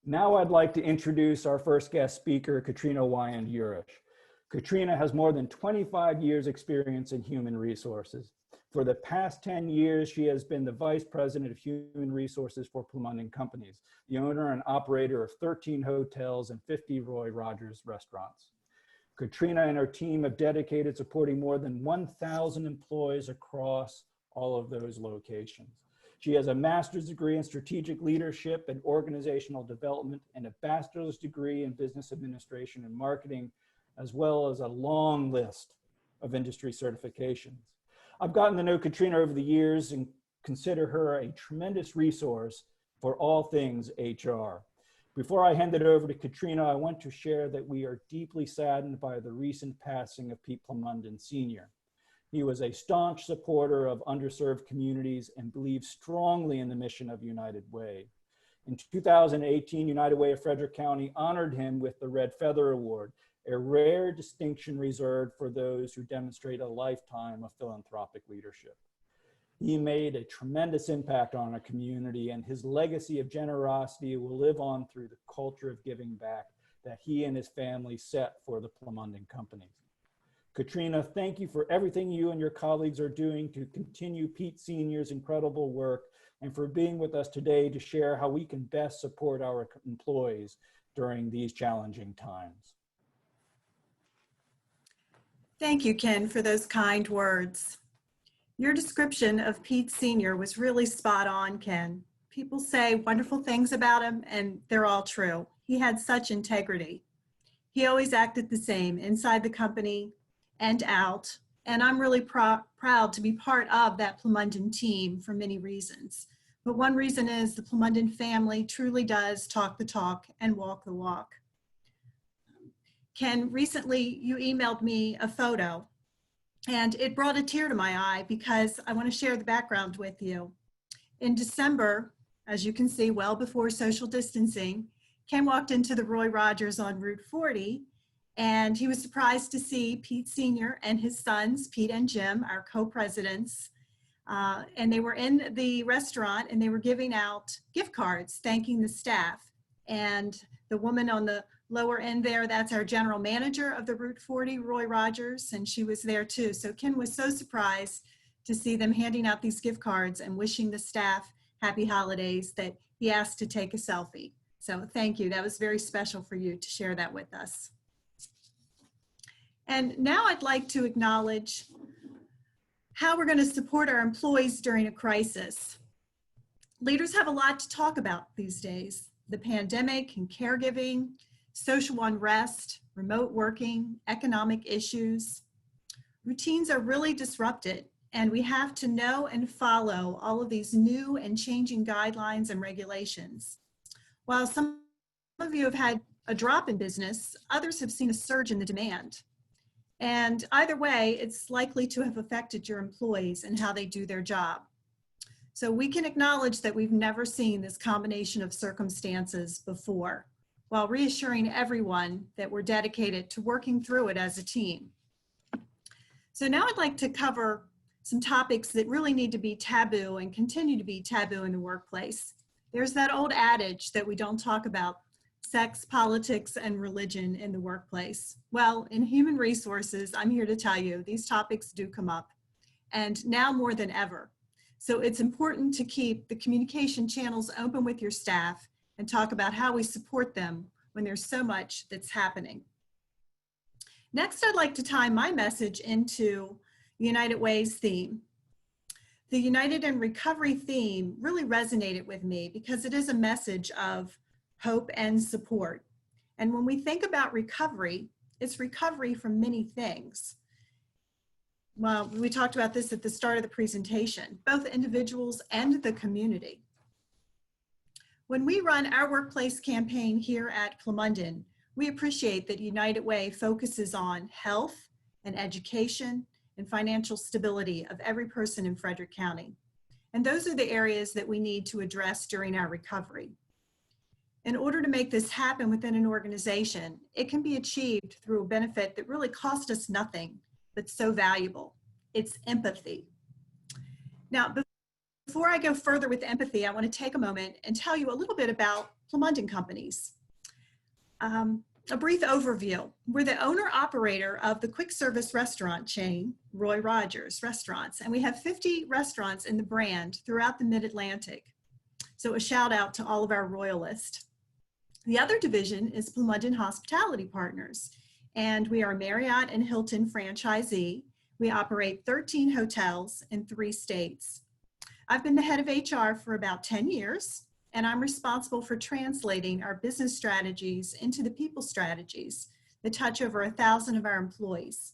Now I'd like to introduce our first guest speaker, Katrina Wyand-Yurish. Katrina has more than 25 years experience in human resources. For the past 10 years, she has been the Vice President of Human Resources for Plamondon Companies, the owner and operator of 13 hotels and 50 Roy Rogers restaurants. Katrina and her team have dedicated supporting more than 1,000 employees across all of those locations. She has a master's degree in strategic leadership and organizational development and a bachelor's degree in business administration and marketing, as well as a long list of industry certifications. I've gotten to know Katrina over the years and consider her a tremendous resource for all things HR. Before I hand it over to Katrina, I want to share that we are deeply saddened by the recent passing of Pete Plamondon Sr. He was a staunch supporter of underserved communities and believed strongly in the mission of United Way. In 2018, United Way of Frederick County honored him with the Red Feather Award, a rare distinction reserved for those who demonstrate a lifetime of philanthropic leadership. He made a tremendous impact on our community, and his legacy of generosity will live on through the culture of giving back that he and his family set for the Plamondon Company. Katrina, thank you for everything you and your colleagues are doing to continue Pete Sr.'s incredible work and for being with us today to share how we can best support our employees during these challenging times. Thank you, Ken, for those kind words. Your description of Pete Sr. was really spot on, Ken. People say wonderful things about him, and they're all true. He had such integrity. He always acted the same inside the company and out, and I'm really proud to be part of that Plamondon team for many reasons. But one reason is the Plamondon family truly does talk the talk and walk the walk. Ken, recently you emailed me a photo, and it brought a tear to my eye because I want to share the background with you. In December, as you can see, well before social distancing, Ken walked into the Roy Rogers on Route 40, and he was surprised to see Pete Sr. and his sons, Pete and Jim, our co-presidents, and they were in the restaurant and they were giving out gift cards, thanking the staff. And the woman on the lower end there, that's our general manager of the Route 40, Roy Rogers, and she was there too. So Ken was so surprised to see them handing out these gift cards and wishing the staff happy holidays that he asked to take a selfie. So thank you. That was very special for you to share that with us. And now I'd like to acknowledge how we're going to support our employees during a crisis. Leaders have a lot to talk about these days: the pandemic and caregiving, social unrest, remote working, economic issues. Routines are really disrupted, and we have to know and follow all of these new and changing guidelines and regulations. While some of you have had a drop in business, others have seen a surge in the demand. And either way, it's likely to have affected your employees and how they do their job. So we can acknowledge that we've never seen this combination of circumstances before, while reassuring everyone that we're dedicated to working through it as a team. So now I'd like to cover some topics that really need to be taboo and continue to be taboo in the workplace. There's that old adage that we don't talk about sex, politics, and religion in the workplace. Well, in human resources, I'm here to tell you these topics do come up, and now more than ever. So it's important to keep the communication channels open with your staff and talk about how we support them when there's so much that's happening. Next, I'd like to tie my message into United Way's theme. The United in Recovery theme really resonated with me because it is a message of hope and support. And when we think about recovery, it's recovery from many things. Well, we talked about this at the start of the presentation, both individuals and the community. When we run our workplace campaign here at Plamondon, we appreciate that United Way focuses on health and education and financial stability of every person in Frederick County. And those are the areas that we need to address during our recovery. In order to make this happen within an organization, it can be achieved through a benefit that really cost us nothing, but so valuable. It's empathy. Now, before I go further with empathy, I want to take a moment and tell you a little bit about Plamondon companies. A brief overview. We're the owner-operator of the quick service restaurant chain, Roy Rogers Restaurants, and we have 50 restaurants in the brand throughout the Mid-Atlantic. So a shout out to all of our Royalists. The other division is Plamondon Hospitality Partners, and we are a Marriott and Hilton franchisee. We operate 13 hotels in 3 states. I've been the head of HR for about 10 years, and I'm responsible for translating our business strategies into the people strategies that touch over 1,000 of our employees.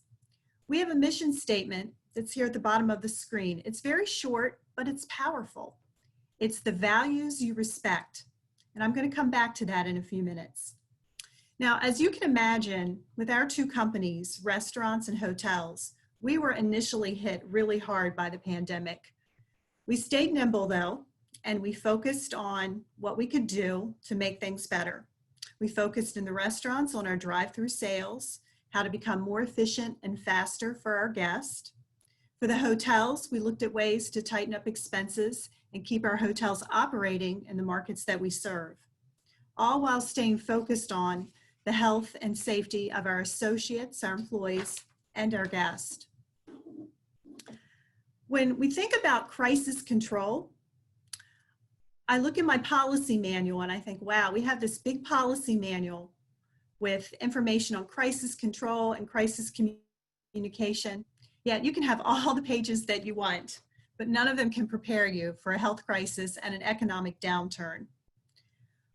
We have a mission statement that's here at the bottom of the screen. It's very short, but it's powerful. It's the values you respect. And I'm going to come back to that in a few minutes. Now, as you can imagine, with our 2 companies, restaurants and hotels, we were initially hit really hard by the pandemic. We stayed nimble though, and we focused on what we could do to make things better. We focused in the restaurants on our drive-through sales, how to become more efficient and faster for our guests. For the hotels, we looked at ways to tighten up expenses and keep our hotels operating in the markets that we serve, all while staying focused on the health and safety of our associates, our employees, and our guests. When we think about crisis control, I look at my policy manual and I think, wow, we have this big policy manual with information on crisis control and crisis communication. Yet you can have all the pages that you want, but none of them can prepare you for a health crisis and an economic downturn.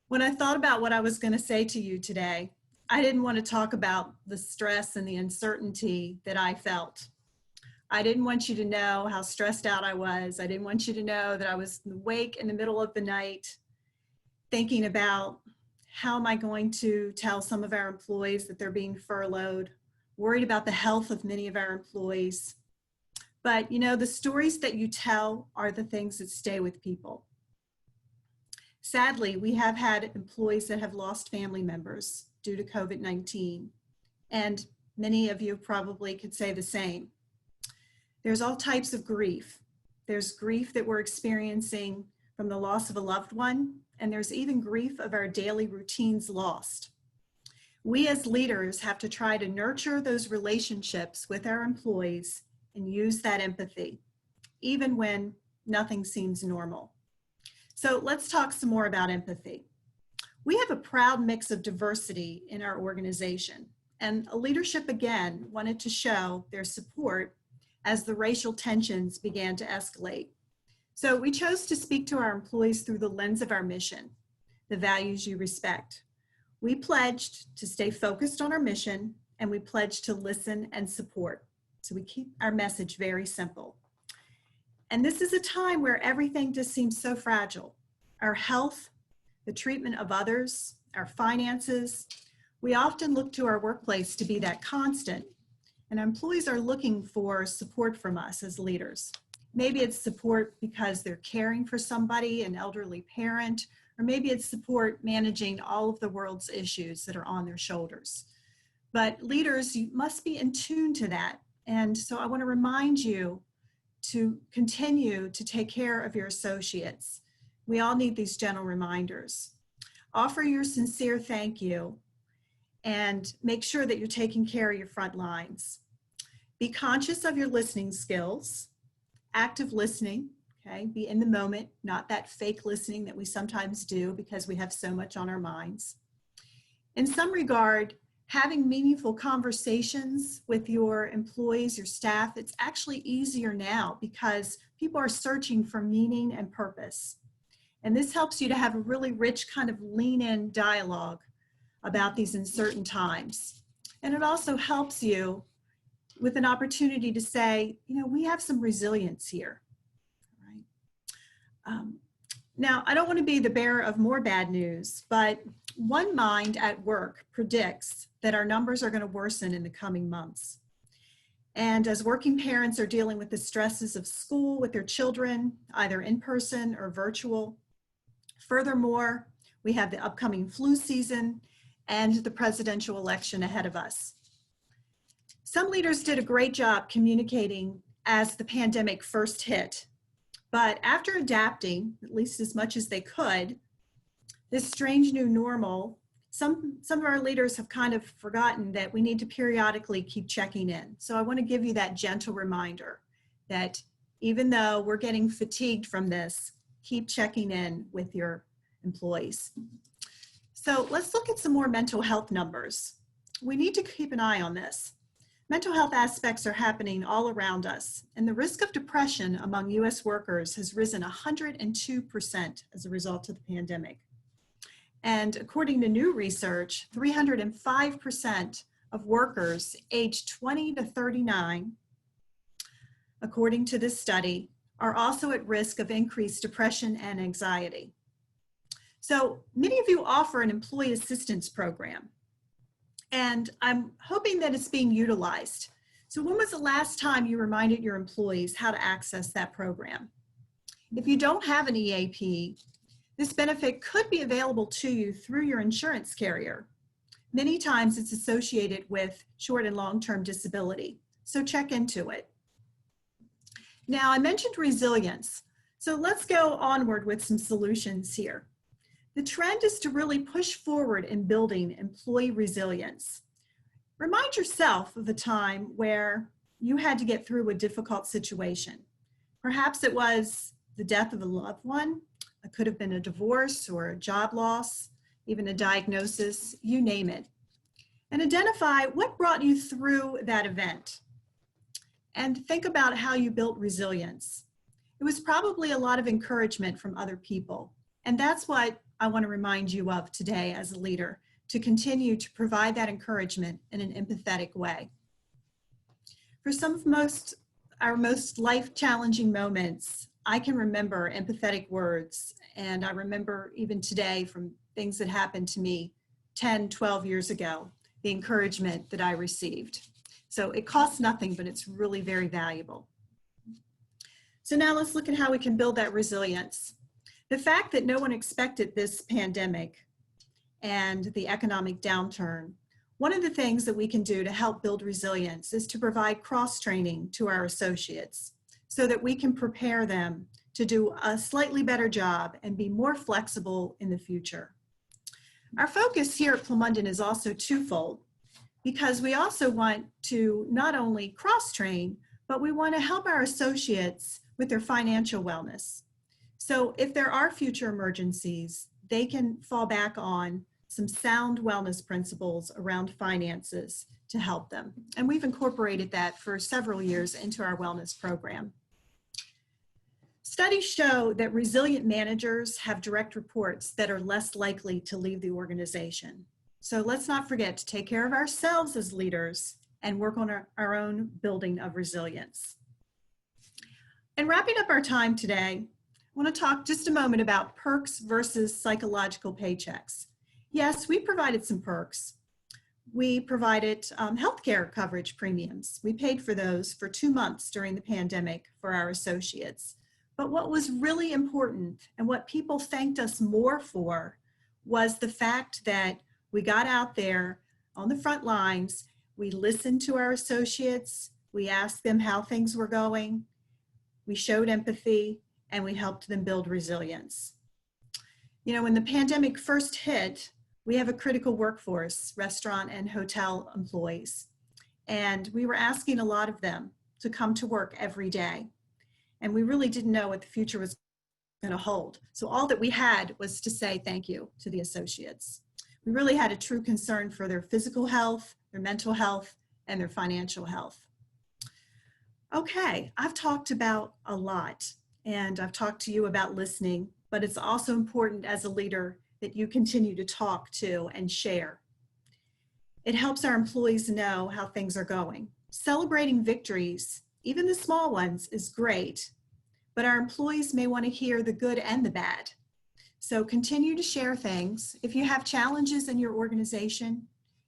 When I thought about what I was going to say to you today, I didn't want to talk about the stress and the uncertainty that I felt. I didn't want you to know how stressed out I was. I didn't want you to know that I was awake in the middle of the night thinking about how am I going to tell some of our employees that they're being furloughed, worried about the health of many of our employees. But you know, the stories that you tell are the things that stay with people. Sadly, we have had employees that have lost family members due to COVID-19, and many of you probably could say the same. There's all types of grief. There's grief that we're experiencing from the loss of a loved one, and there's even grief of our daily routines lost. We as leaders have to try to nurture those relationships with our employees and use that empathy, even when nothing seems normal. So let's talk some more about empathy. We have a proud mix of diversity in our organization, and leadership again wanted to show their support as the racial tensions began to escalate. So we chose to speak to our employees through the lens of our mission, the values you respect. We pledged to stay focused on our mission, and we pledged to listen and support. So we keep our message very simple. And this is a time where everything just seems so fragile. Our health, the treatment of others, our finances. We often look to our workplace to be that constant. And employees are looking for support from us as leaders. Maybe it's support because they're caring for somebody, an elderly parent, or maybe it's support managing all of the world's issues that are on their shoulders. But leaders, you must be in tune to that. And so I want to remind you to continue to take care of your associates. We all need these gentle reminders. Offer your sincere thank you and make sure that you're taking care of your front lines. Be conscious of your listening skills, active listening, okay? Be in the moment, not that fake listening that we sometimes do because we have so much on our minds. In some regard, having meaningful conversations with your employees, your staff, it's actually easier now because people are searching for meaning and purpose. And this helps you to have a really rich kind of lean-in dialogue about these uncertain times. And it also helps you with an opportunity to say, you know, we have some resilience here, right? Now, I don't want to be the bearer of more bad news, but One Mind at work predicts that our numbers are going to worsen in the coming months. And as working parents are dealing with the stresses of school with their children, either in person or virtual. Furthermore, we have the upcoming flu season and the presidential election ahead of us. Some leaders did a great job communicating as the pandemic first hit, but after adapting, at least as much as they could, this strange new normal, some of our leaders have kind of forgotten that we need to periodically keep checking in. So I want to give you that gentle reminder that even though we're getting fatigued from this, keep checking in with your employees. So let's look at some more mental health numbers. We need to keep an eye on this. Mental health aspects are happening all around us, and the risk of depression among US workers has risen 102% as a result of the pandemic. And according to new research, 305% of workers aged 20 to 39, according to this study, are also at risk of increased depression and anxiety. So many of you offer an employee assistance program, and I'm hoping that it's being utilized. So when was the last time you reminded your employees how to access that program? If you don't have an EAP, this benefit could be available to you through your insurance carrier. Many times it's associated with short and long-term disability, so check into it. Now, I mentioned resilience, so let's go onward with some solutions here. The trend is to really push forward in building employee resilience. Remind yourself of a time where you had to get through a difficult situation. Perhaps it was the death of a loved one. It could have been a divorce or a job loss, even a diagnosis, you name it. And identify what brought you through that event. And think about how you built resilience. It was probably a lot of encouragement from other people. And that's what I want to remind you of today as a leader, to continue to provide that encouragement in an empathetic way. For some of our most life-challenging moments, I can remember empathetic words, and I remember even today from things that happened to me 10, 12 years ago, the encouragement that I received. So it costs nothing, but it's really very valuable. So now let's look at how we can build that resilience. The fact that no one expected this pandemic and the economic downturn, one of the things that we can do to help build resilience is to provide cross-training to our associates so that we can prepare them to do a slightly better job and be more flexible in the future. Our focus here at Plamondon is also twofold, because we also want to not only cross-train, but we want to help our associates with their financial wellness. So if there are future emergencies, they can fall back on some sound wellness principles around finances to help them. And we've incorporated that for several years into our wellness program. Studies show that resilient managers have direct reports that are less likely to leave the organization. So let's not forget to take care of ourselves as leaders and work on our own building of resilience. And wrapping up our time today, I want to talk just a moment about perks versus psychological paychecks. Yes, we provided some perks. We provided healthcare coverage premiums. We paid for those for 2 months during the pandemic for our associates. But what was really important and what people thanked us more for was the fact that we got out there on the front lines, we listened to our associates, we asked them how things were going, we showed empathy, and we helped them build resilience. You know, when the pandemic first hit, we have a critical workforce, restaurant and hotel employees, and we were asking a lot of them to come to work every day. And we really didn't know what the future was going to hold. So all that we had was to say thank you to the associates. We really had a true concern for their physical health, their mental health, and their financial health. Okay, I've talked about a lot, and I've talked to you about listening, but it's also important as a leader that you continue to talk to and share. It helps our employees know how things are going. Celebrating victories, even the small ones, is great, but our employees may want to hear the good and the bad. So continue to share things. If you have challenges in your organization,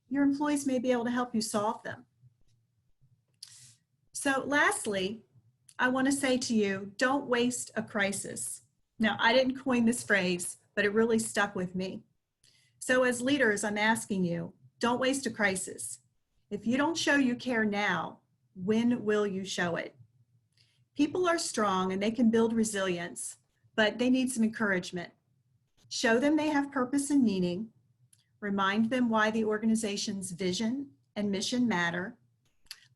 your employees may be able to help you solve them. So lastly, I want to say to you, don't waste a crisis. Now, I didn't coin this phrase, but it really stuck with me. So as leaders, I'm asking you, don't waste a crisis. If you don't show you care now, when will you show it? People are strong and they can build resilience, but they need some encouragement. Show them they have purpose and meaning. Remind them why the organization's vision and mission matter.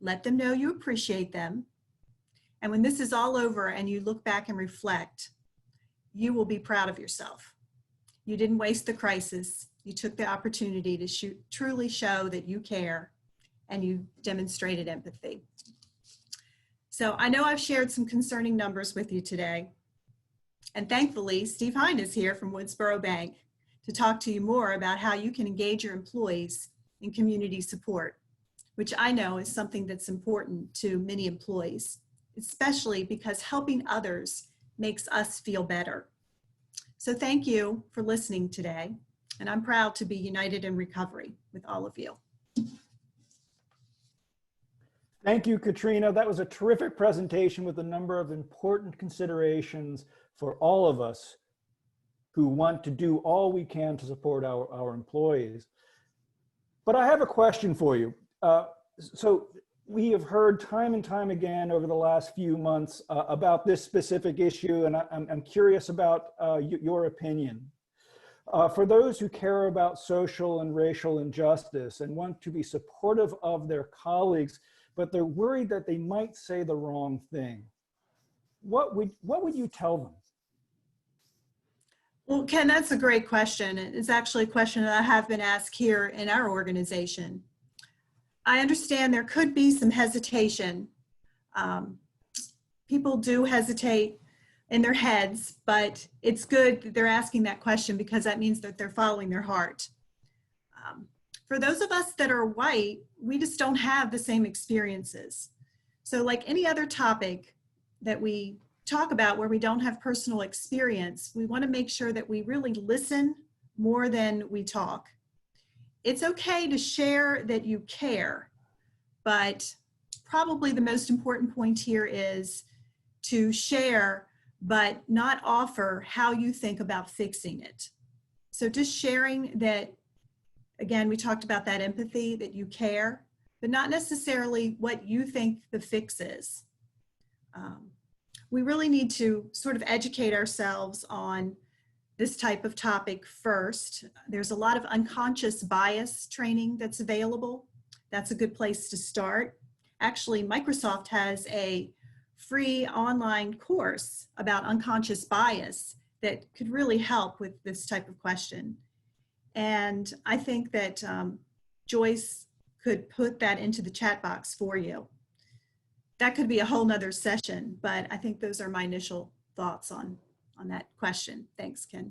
Let them know you appreciate them. And when this is all over and you look back and reflect, you will be proud of yourself. You didn't waste the crisis. You took the opportunity to truly show that you care, and you demonstrated empathy. So I know I've shared some concerning numbers with you today. And thankfully, Steve Hine is here from Woodsboro Bank to talk to you more about how you can engage your employees in community support, which I know is something that's important to many employees, especially because helping others makes us feel better. So thank you for listening today, and I'm proud to be united in recovery with all of you. Thank you, Katrina. That was a terrific presentation with a number of important considerations for all of us who want to do all we can to support our employees. But I have a question for you. So we have heard time and time again over the last few months about this specific issue, and I'm curious about your opinion. For those who care about social and racial injustice and want to be supportive of their colleagues, but they're worried that they might say the wrong thing, what would you tell them? Well, Ken, that's a great question. It's actually a question that I have been asked here in our organization. I understand there could be some hesitation. People do hesitate in their heads, but it's good that they're asking that question because that means that they're following their heart. For those of us that are white, we just don't have the same experiences. So like any other topic that we talk about where we don't have personal experience, we want to make sure that we really listen more than we talk. It's okay to share that you care, but probably the most important point here is to share, but not offer how you think about fixing it. So just sharing that, again, we talked about that empathy, that you care, but not necessarily what you think the fix is. We really need to sort of educate ourselves on this type of topic first. There's a lot of unconscious bias training that's available. That's a good place to start. Actually, Microsoft has a free online course about unconscious bias that could really help with this type of question. And I think that Joyce could put that into the chat box for you. That could be a whole nother session, but I think those are my initial thoughts on that question. Thanks, Ken.